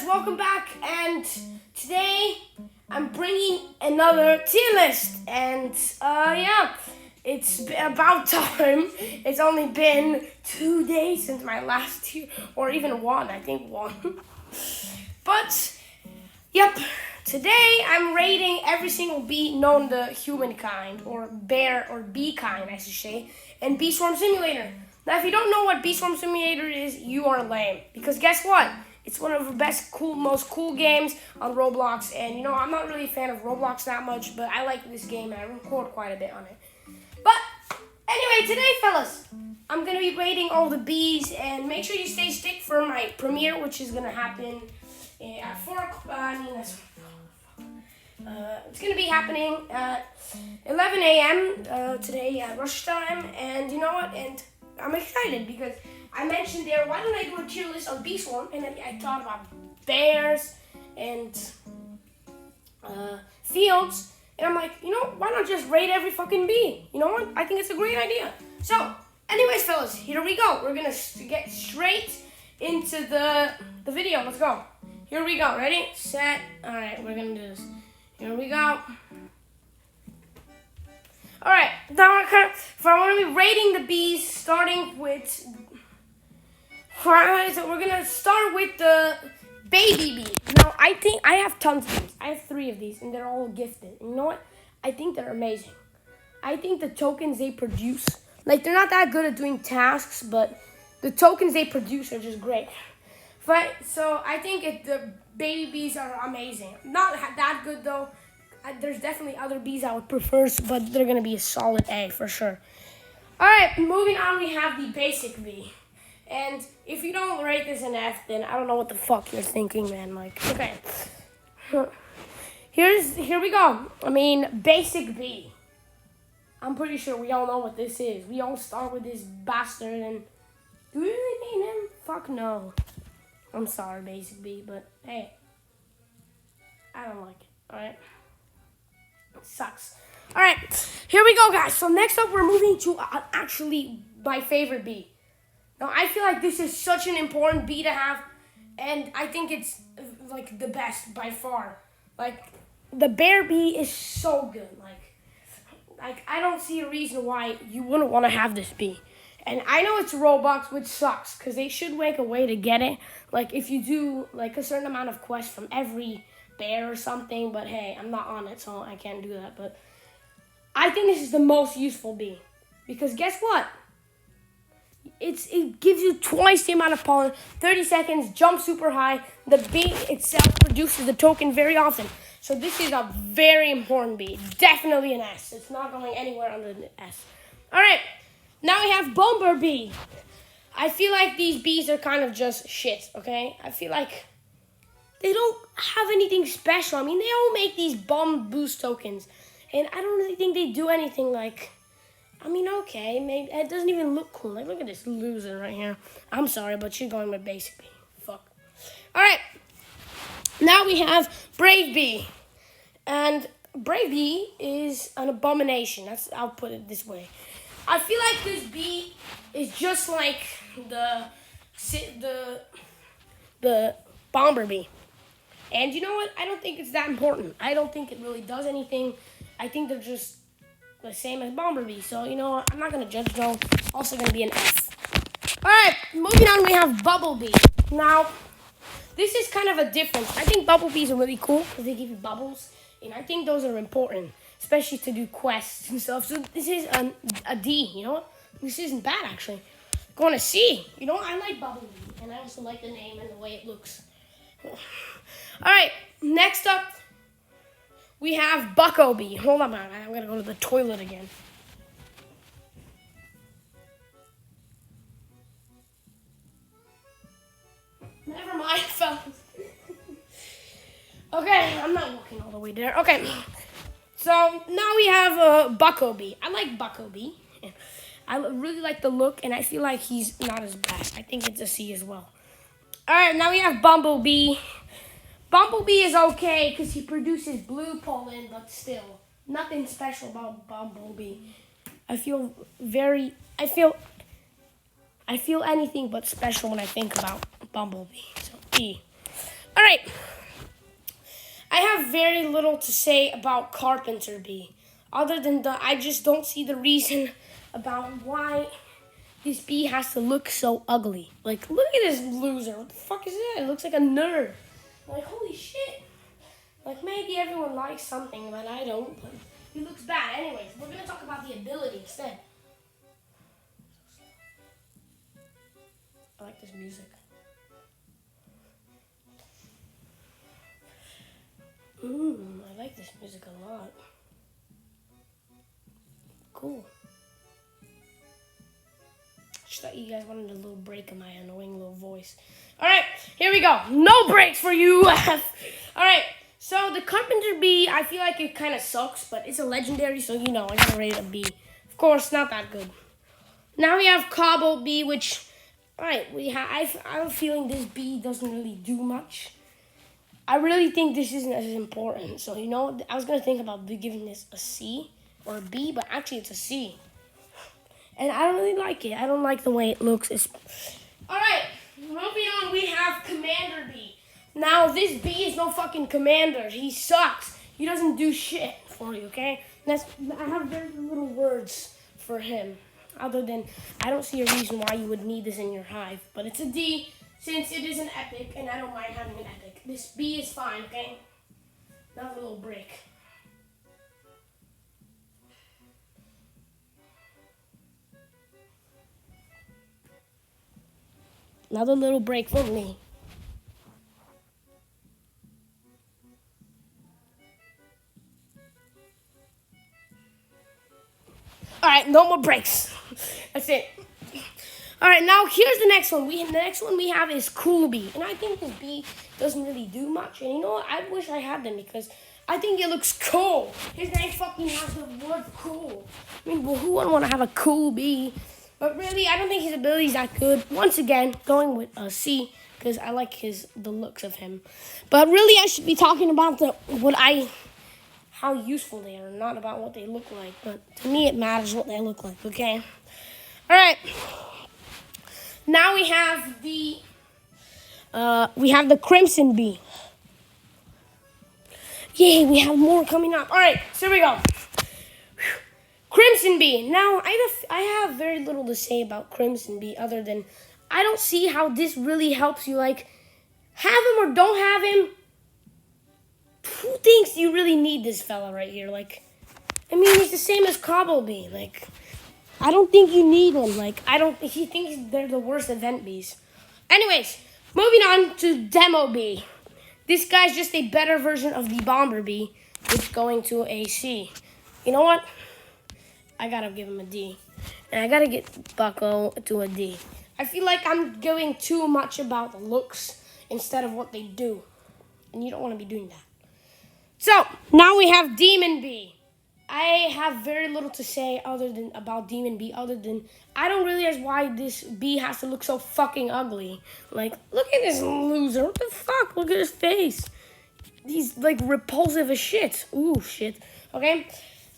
fellas, welcome back, and today I'm bringing another tier list, and yeah, it's about time. It's only been 2 days since my last tier, or even one, I think one. But, yep, today I'm rating every single bee known to humankind, or bear, or bee kind, I should say, in Bee Swarm Simulator. Now, if you don't know what Bee Swarm Simulator is, you are lame. Because guess what? It's one of the most cool games on Roblox. And, you know, I'm not really a fan of Roblox that much, but I like this game, and I record quite a bit on it. But, anyway, today, fellas, I'm going to be rating all the bees. And make sure you stay stick for my premiere, which is going to happen at 4 o'clock. It's going to be happening at 11 a.m. Today at rush time. And you know what? And I'm excited because I mentioned there, why don't I do a tier list on Bee Swarm? And then I thought about bears and fields. And I'm like, you know, why not just rate every fucking bee? You know what? I think it's a great idea. So, anyways, fellas, here we go. We're going to get straight into the video. Let's go. Here we go. Ready? Set. All right, we're going to do this. Here we go. All right, now I'm going to be rating the bees, starting with. So we're gonna start with the baby bee. Now I think I have tons of these. I have 3 of these, and they're all gifted. And you know what? I think they're amazing. I think the tokens they produce, like they're not that good at doing tasks, but the tokens they produce are just great. Right? So I think the baby bees are amazing. Not that good though. There's definitely other bees I would prefer, but they're going to be a solid A for sure. All right, moving on, we have the basic bee. And if you don't rate this an F, then I don't know what the fuck you're thinking, man. Like, okay. Here we go. I mean, basic bee. I'm pretty sure we all know what this is. We all start with this bastard, and do we really name him? Fuck no. I'm sorry, basic bee, but hey, I don't like it, all right? It sucks. All right, here we go, guys. So next up, we're moving to actually my favorite bee. Now, I feel like this is such an important bee to have, and I think it's, like, the best by far. Like, the bear bee is so good. Like I don't see a reason why you wouldn't want to have this bee. And I know it's Robux, which sucks, because they should make a way to get it. Like, if you do, like, a certain amount of quests from every bear or something, but hey, I'm not on it, so I can't do that. But I think this is the most useful bee, because guess what? It gives you twice the amount of pollen, 30 seconds, jump super high. The bee itself produces the token very often. So this is a very important bee. Definitely an S. It's not going anywhere under the S. All right, now we have bumblebee. I feel like these bees are kind of just shit, okay? I feel like they don't have anything special. I mean, they all make these bomb boost tokens. And I don't really think they do anything like... I mean, okay, maybe it doesn't even look cool. Like, look at this loser right here. I'm sorry, but she's going with basic bee. Fuck. All right. Now we have brave bee. And brave bee is an abomination. I'll put it this way. I feel like this bee is just like the bomber bee. And you know what? I don't think it's that important. I don't think it really does anything. I think they're just the same as Bomberbee. So, you know what? I'm not going to judge though. Also going to be an F. Alright, moving on, we have Bumblebee. Now, this is kind of a difference. I think Bumblebees are really cool because they give you bubbles. And I think those are important, especially to do quests and stuff. So this is a D, you know what? This isn't bad, actually. Going to C. You know what? I like Bumblebee. And I also like the name and the way it looks. Alright, next up, we have Buckobee. Hold on, man. I'm going to go to the toilet again. Never mind, fellas. Okay, I'm not walking all the way there. Okay, so now we have Buckobee. I like Buckobee. I really like the look, and I feel like he's not as bad. I think it's a C as well. All right, now we have Bumblebee. Bumblebee is okay because he produces blue pollen, but still, nothing special about Bumblebee. I feel anything but special when I think about Bumblebee. So E. All All right. I have very little to say about Carpenter B. Other than I just don't see the reason about why this bee has to look so ugly. Like, look at this loser. What the fuck is that? It looks like a nerd. Like, holy shit. Like, maybe everyone likes something, but I don't. But he looks bad. Anyways, we're going to talk about the ability instead. I like this music. I like this music a lot. Cool. Just thought you guys wanted a little break in my annoying little voice. Alright, here we go. No breaks for you. Alright, so the Carpenter B, I feel like it kind of sucks, but it's a legendary, so you know, I gotta rate it a B. Of course, not that good. Now we have Cobalt B, which, alright, I have a feeling this B doesn't really do much. I really think this isn't as important. So, you know, I was going to think about giving this a C or a B, but actually it's a C. And I don't really like it. I don't like the way it looks. All right, moving on, we have Commander B. Now, this B is no fucking commander. He sucks. He doesn't do shit for you, okay? I have very little words for him, other than I don't see a reason why you would need this in your hive. But it's a D, since it is an epic, and I don't mind having an epic. This B is fine, okay? Not a little break. Another little break for me. All right, no more breaks. That's it. All right, now here's the next one. The next one we have is Cool Bee. And I think this bee doesn't really do much. And you know what? I wish I had them because I think it looks cool. His name fucking has the word cool. I mean, well, who wouldn't want to have a cool bee? But really, I don't think his ability's that good. Once again, going with a C because I like the looks of him. But really, I should be talking about how useful they are, not about what they look like. But to me, it matters what they look like, okay? All right. Now we have the Crimson Bee. Yay, we have more coming up. All right, so here we go. Crimson Bee. Now, I have very little to say about Crimson Bee other than I don't see how this really helps you. Like, have him or don't have him. Who thinks you really need this fella right here? Like, I mean, he's the same as Cobble Bee. Like, I don't think you need him. Like, he thinks they're the worst event bees. Anyways, moving on to Demo Bee. This guy's just a better version of the Bomber Bee, which is going to a C. You know what? I gotta give him a D. And I gotta get Bucko to a D. I feel like I'm giving too much about the looks instead of what they do. And you don't want to be doing that. So, now we have Demon Bee. I have very little to say about Demon Bee other than I don't realize why this bee has to look so fucking ugly. Like, look at this loser. What the fuck? Look at his face. He's, like, repulsive as shit. Ooh, shit. Okay?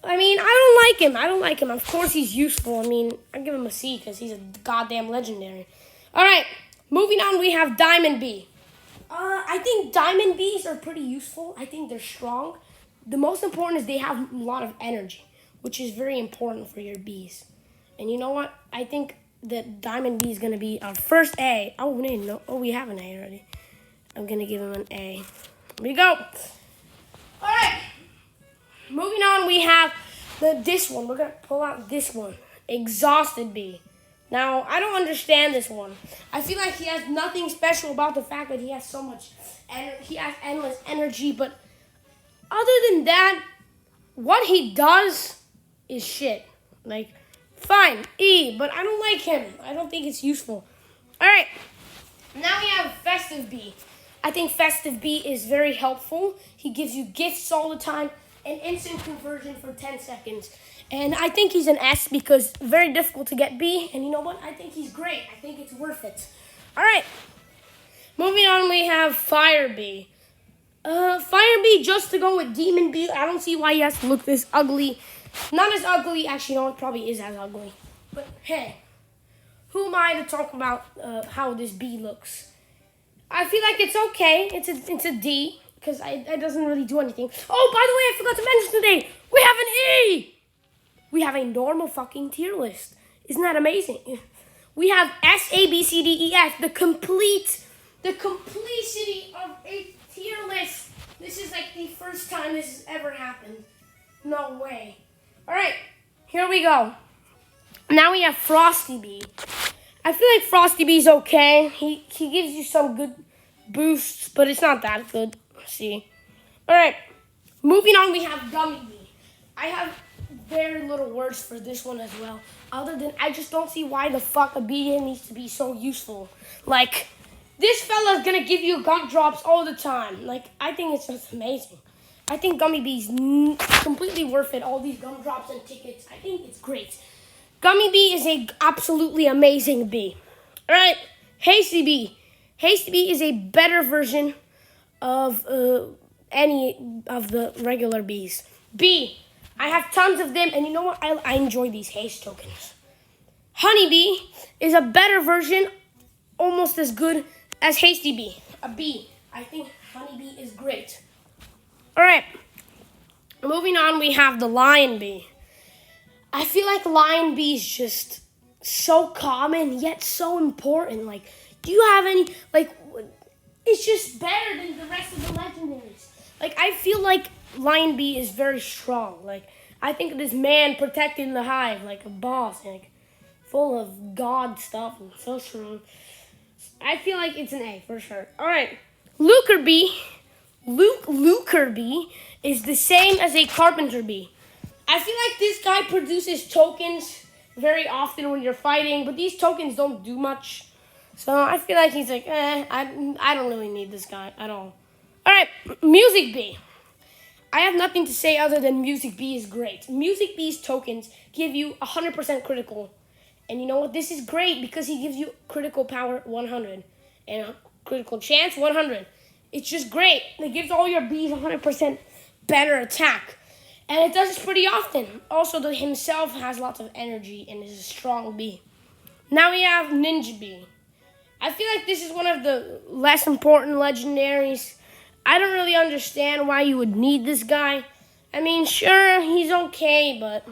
I mean, I don't like him. Of course he's useful. I mean, I give him a C because he's a goddamn legendary. All right. Moving on, we have Diamond Bee. I think Diamond Bees are pretty useful. I think they're strong. The most important is they have a lot of energy, which is very important for your bees. And you know what? I think that Diamond Bee is going to be our first A. Oh, no. Oh, we have an A already. I'm going to give him an A. Here we go. All right. Moving on, we have this one. We're going to pull out this one. Exhausted Bee. Now, I don't understand this one. I feel like he has nothing special about the fact that he has so much energy. He has endless energy, but other than that, what he does is shit. Like, fine, E, but I don't like him. I don't think it's useful. All right, now we have Festive Bee. I think Festive Bee is very helpful. He gives you gifts all the time and instant conversion for 10 seconds. And I think he's an S because very difficult to get B. And you know what? I think he's great. I think it's worth it. All right, moving on, we have Fire Bee. Fire Bee, just to go with Demon Bee. I don't see why he has to look this ugly. Not as ugly. Actually, no, it probably is as ugly. But hey, who am I to talk about how this bee looks? I feel like it's okay. It's a D because it doesn't really do anything. Oh, by the way, I forgot to mention today, we have an E. We have a normal fucking tier list. Isn't that amazing? We have S, A, B, C, D, E, F, the completicity of a tier list. This is like the first time this has ever happened. No way. All right, here we go. Now we have Frosty B. I feel like Frosty B is okay. He gives you some good boosts, but it's not that good. Let's see. All right, moving on, we have Gummy B. I have very little words for this one as well. Other than I just don't see why the fuck a bee needs to be so useful. Like, this fella's gonna give you gumdrops all the time. Like, I think it's just amazing. I think Gummy Bee's completely worth it. All these gumdrops and tickets. I think it's great. Gummy Bee is a absolutely amazing bee. All right, Hasty Bee. Hasty Bee is a better version of any of the regular bees. B. I have tons of them, and you know what? I enjoy these haste tokens. Honeybee is a better version, almost as good as Hasty Bee. A B. I think Honeybee is great. All right. Moving on, we have the Lion Bee. I feel like Lion Bee is just so common, yet so important. Like, do you have any, like, it's just better than the rest of the legendaries. Like, I feel like Lion Bee is very strong. Like, I think of this man protecting the hive, like a boss, like, full of god stuff and so strong. I feel like it's an A for sure. All right, Lucre Bee. Lucre Bee is the same as a Carpenter Bee. I feel like this guy produces tokens very often when you're fighting, but these tokens don't do much. So I feel like he's like, I don't really need this guy at all. All right, Music Bee. I have nothing to say other than Music Bee is great. Music Bee's tokens give you 100% critical. And you know what? This is great because he gives you critical power 100 and critical chance 100. It's just great. It gives all your bees 100% better attack. And it does this pretty often. Also, himself has lots of energy and is a strong bee. Now we have Ninja Bee. I feel like this is one of the less important legendaries. I don't really understand why you would need this guy. I mean, sure, he's okay, but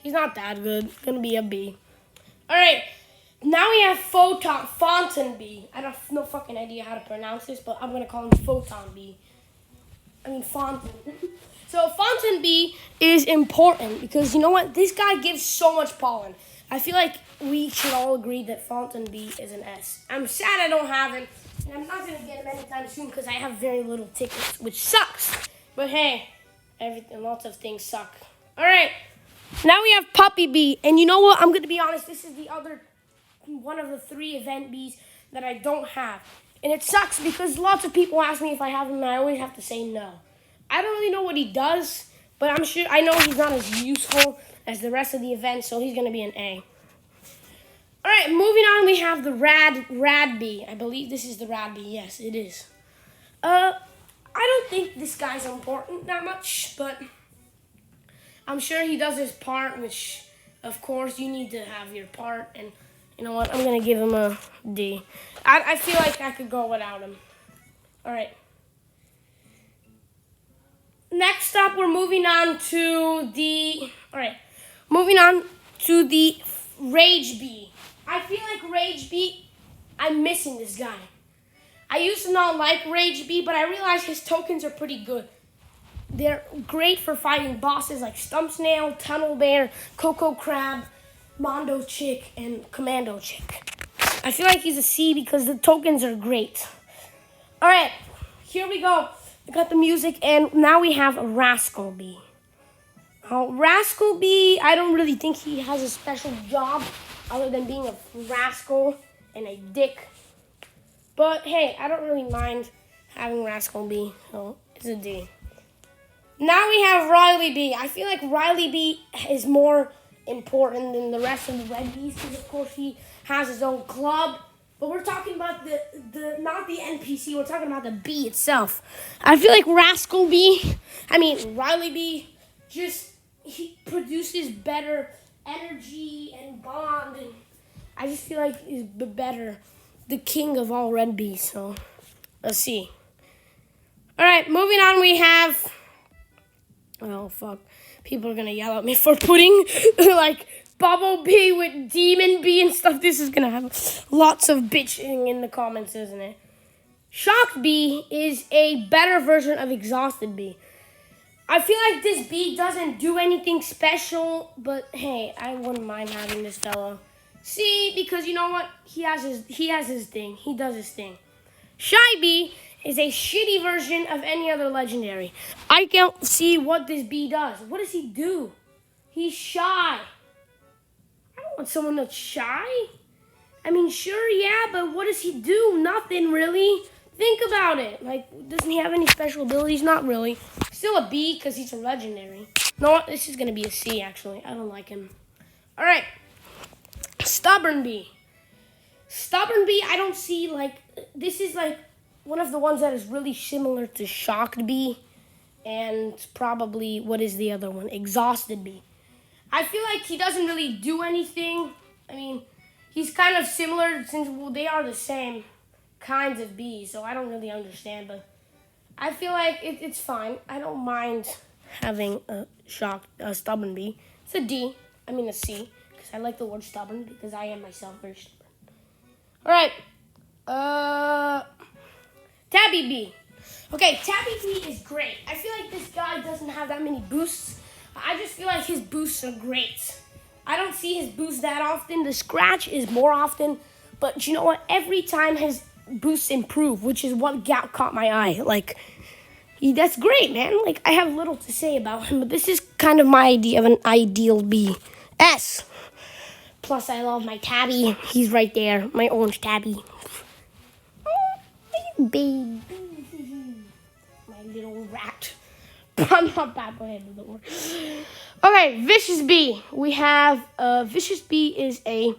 he's not that good. Gonna be a B. All right, now we have Photon Bee. I have no fucking idea how to pronounce this, but I'm gonna call him Photon Bee. I mean, Fontaine. So Fontaine Bee is important because you know what? This guy gives so much pollen. I feel like we should all agree that Fontaine Bee is an S. I'm sad I don't have him, and I'm not going to get him anytime soon because I have very little tickets, which sucks. But hey, lots of things suck. All right, now we have Puppy Bee, and you know what? I'm going to be honest. This is the other one of the 3 event bees that I don't have. And it sucks because lots of people ask me if I have him, and I always have to say no. I don't really know what he does, but I know he's not as useful as the rest of the events, so he's going to be an A. All right, moving on, we have the Rad Bee. I believe this is the Rad Bee. Yes, it is. I don't think this guy's important that much, but I'm sure he does his part, which, of course, you need to have your part, and you know what? I'm going to give him a D. I feel like I could go without him. All right. Next up, we're moving on to the... All right. Moving on to the Rage Bee. I feel like Rage Bee, I'm missing this guy. I used to not like Rage Bee, but I realized his tokens are pretty good. They're great for fighting bosses like Stump Snail, Tunnel Bear, Coco Crab, Mondo Chick, and Commando Chick. I feel like he's a C because the tokens are great. All right, here we go. We got the music, and now we have Rascal Bee. Rascal Bee, I don't really think he has a special job other than being a rascal and a dick. But hey, I don't really mind having Rascal Bee, so it's a D. Now we have Riley Bee. I feel like Riley Bee is more important than the rest of the red bees because, of course, he has his own club. But we're talking about the not the NPC. We're talking about the bee itself. I feel like Riley Bee, he produces better energy and bond, and I just feel like he's better the king of all red bees. So let's see. All right, moving on. We have. Oh fuck! People are gonna yell at me for putting like bubble bee with demon bee and stuff. This is gonna have lots of bitching in the comments, isn't it? Shocked bee is a better version of exhausted bee. I feel like this bee doesn't do anything special, but hey, I wouldn't mind having this fellow. See, because you know what? He has his thing. He does his thing. Shy bee is a shitty version of any other legendary. I can't see what this bee does. What does he do? He's shy. I don't want someone that's shy. I mean, sure, yeah, but what does he do? Nothing, really. Think about it. Like, doesn't he have any special abilities? Not really. Still a B because he's a legendary. No, this is going to be a C, actually. I don't like him. All right. Stubborn bee. Stubborn bee, I don't see, like, this is, like, one of the ones that is really similar to shocked bee. And probably, what is the other one? Exhausted bee. I feel like he doesn't really do anything. I mean, he's kind of similar since they are the same kinds of bees, so I don't really understand, but I feel like it's fine. I don't mind having a stubborn bee. It's a D, I mean a C, because I like the word stubborn, because I am myself very stubborn. Alright, Tabby bee. Okay, Tabby bee is great. I feel like this guy doesn't have that many boosts. I just feel like his boosts are great. I don't see his boosts that often. The scratch is more often, but you know what? Every time his boosts improve, which is what caught my eye. Like, that's great, man. Like, I have little to say about him, but this is kind of my idea of an ideal bee. S. Plus, I love my tabby. He's right there, my orange tabby. Oh, baby. My little rat. I'm not bad by the door. Okay, vicious bee. We have vicious bee is a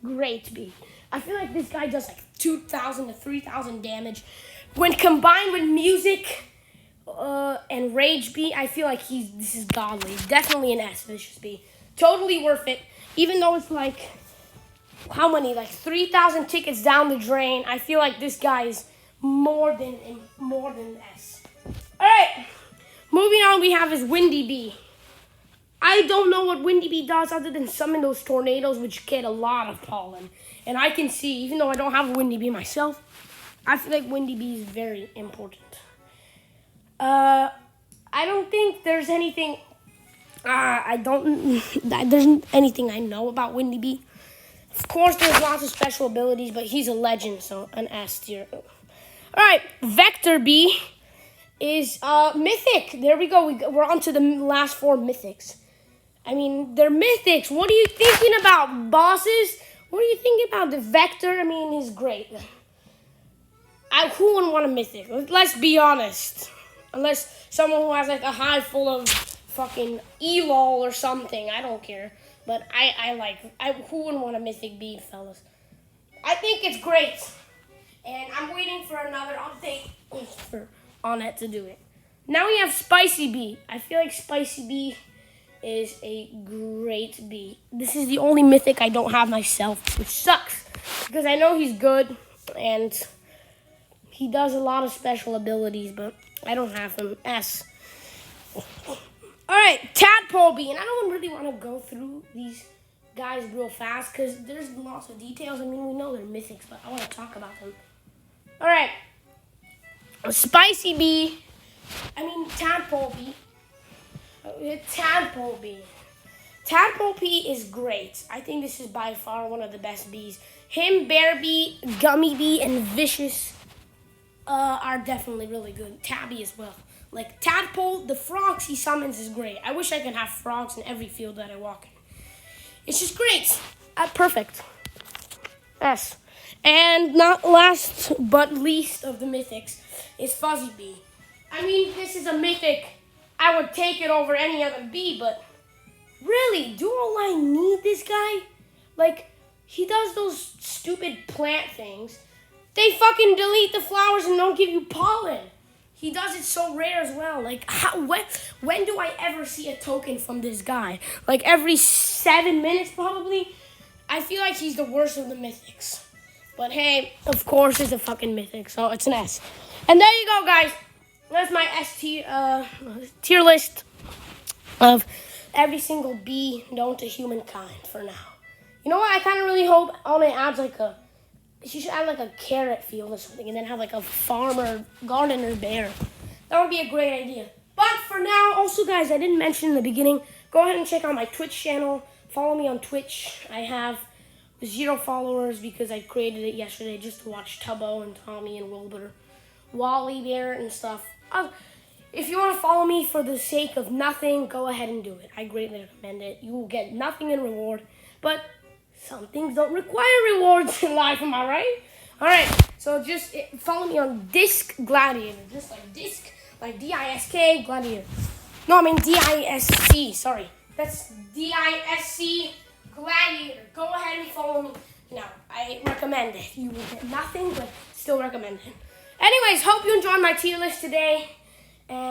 great bee. I feel like this guy does like 2,000 to 3,000 damage. When combined with music and rage bee, I feel like this is godly. Definitely an S, vicious bee. Totally worth it. Even though it's like, how many? Like 3,000 tickets down the drain. I feel like this guy is more than S. All right. Moving on, we have his windy bee. I don't know what windy bee does other than summon those tornadoes, which get a lot of pollen. And I can see, even though I don't have a windy bee myself, I feel like windy bee is very important. I don't think there's anything. There's anything I know about windy bee. Of course, there's lots of special abilities, but he's a legend, so an S tier. All right, vector bee is mythic. There we go. We're on to the last 4 mythics. I mean, they're mythics. What are you thinking about, bosses? What are you thinking about? The vector, I mean, he's great. Who wouldn't want a mythic? Let's be honest. Unless someone who has like a hive full of fucking elol or something. I don't care. But who wouldn't want a mythic bee, fellas? I think it's great. And I'm waiting for another update on it to do it. Now we have Spicy Bee. I feel like Spicy Bee is a great bee. This is the only mythic I don't have myself, which sucks. Because I know he's good, and he does a lot of special abilities, but I don't have him. S. Alright, Tadpole Bee. And I don't really want to go through these guys real fast, because there's lots of details. I mean, we know they're mythics, but I want to talk about them. Alright. Spicy Bee. I mean, Tadpole Bee. Tadpole Bee. Tadpole Bee is great. I think this is by far one of the best bees. Him, Bear Bee, Gummy Bee, and Vicious are definitely really good. Tabby as well. Like Tadpole, the frogs he summons is great. I wish I could have frogs in every field that I walk in. It's just great. Perfect. Yes. And not last but least of the mythics is Fuzzy Bee. I mean, this is a mythic. I would take it over any other bee, but really, do all I need this guy? Like, he does those stupid plant things. They fucking delete the flowers and don't give you pollen. He does it so rare as well. Like, when do I ever see a token from this guy? Like, every 7 minutes, probably? I feel like he's the worst of the mythics. But hey, of course it's a fucking mythic, so it's an S. And there you go, guys. That's my tier list of every single B known to humankind for now. You know what? I kind of really hope on it adds like a... She should add like a carrot field or something and then have like a farmer, gardener bear. That would be a great idea. But for now, also guys, I didn't mention in the beginning, go ahead and check out my Twitch channel. Follow me on Twitch. I have 0 followers because I created it yesterday just to watch Tubbo and Tommy and Wilbur, Wally Bear and stuff. If you want to follow me for the sake of nothing, go ahead and do it. I greatly recommend it. You will get nothing in reward, but some things don't require rewards in life, am I right? Alright, so just follow me on Disc Gladiator. Just like Disc, like D-I-S-K, Gladiator. No, I mean D-I-S-C, sorry. That's D-I-S-C, Gladiator. Go ahead and follow me. Now, I recommend it. You will get nothing, but still recommend it. Anyways, hope you enjoyed my tier list today. And